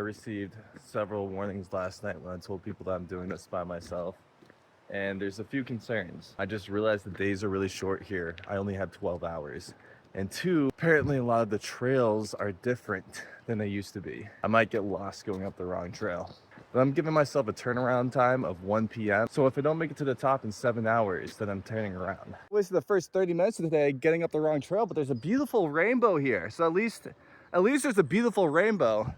received several warnings last night when I told people that I'm doing this by myself. And there's a few concerns. I just realized the days are really short here. I only have 12 hours. And two, apparently a lot of the trails are different than they used to be. I might get lost going up the wrong trail. But I'm giving myself a turnaround time of 1 p.m. So if I don't make it to the top in 7 hours, then I'm turning around. I wasted the first 30 minutes of the day getting up the wrong trail, but there's a beautiful rainbow here. So at least there's a beautiful rainbow.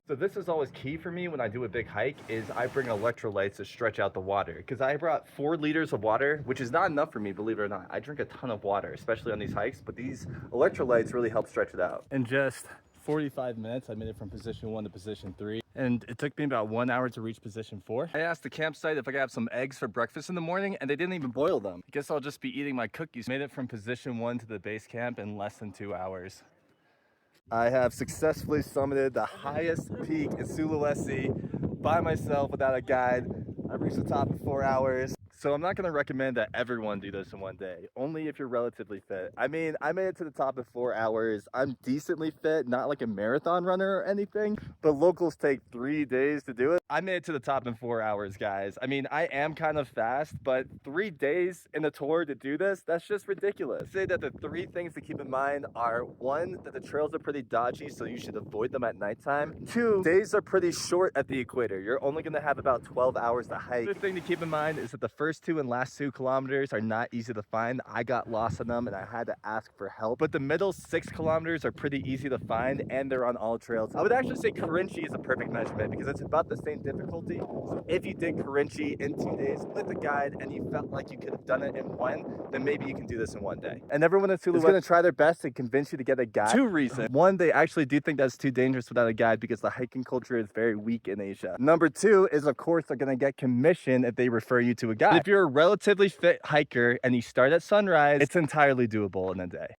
So this is always key for me when I do a big hike is I bring electrolytes to stretch out the water, because I brought 4 liters of water, which is not enough for me, believe it or not. I drink a ton of water, especially on these hikes, but these electrolytes really help stretch it out. In just 45 minutes, I made it from position 1 to position 3, and it took me about 1 hour to reach position 4. I asked the campsite if I could have some eggs for breakfast in the morning, and they didn't even boil them. I guess I'll just be eating my cookies. Made it from position 1 to the base camp in less than 2 hours. I have successfully summited the highest peak in Sulawesi by myself without a guide. I reached the top in 4 hours. So I'm not going to recommend that everyone do this in one day, only if you're relatively fit. I mean, I made it to the top in 4 hours. I'm decently fit, not like a marathon runner or anything, but locals take 3 days to do it. I made it to the top in 4 hours, guys. I mean, I am kind of fast, but 3 days in a tour to do this, that's just ridiculous. I'd say that the 3 things to keep in mind are 1, that the trails are pretty dodgy, so you should avoid them at nighttime. 2, days are pretty short at the equator. You're only going to have about 12 hours to hike. The other thing to keep in mind is that the first 2 and last 2 kilometers are not easy to find. I got lost on them and I had to ask for help. But the middle 6 kilometers are pretty easy to find, and they're on AllTrails. I would actually say Karangan is a perfect measurement because it's about the same difficulty. So if you did Karangan in 2 days with a guide and you felt like you could have done it in 1, then maybe you can do this in 1 day. And everyone in Sulawesi is going to try their best to convince you to get a guide. 2 reasons. 1, they actually do think that's too dangerous without a guide because the hiking culture is very weak in Asia. Number 2 is, of course, they're going to get commission if they refer you to a guide. If you're a relatively fit hiker and you start at sunrise, it's entirely doable in a day.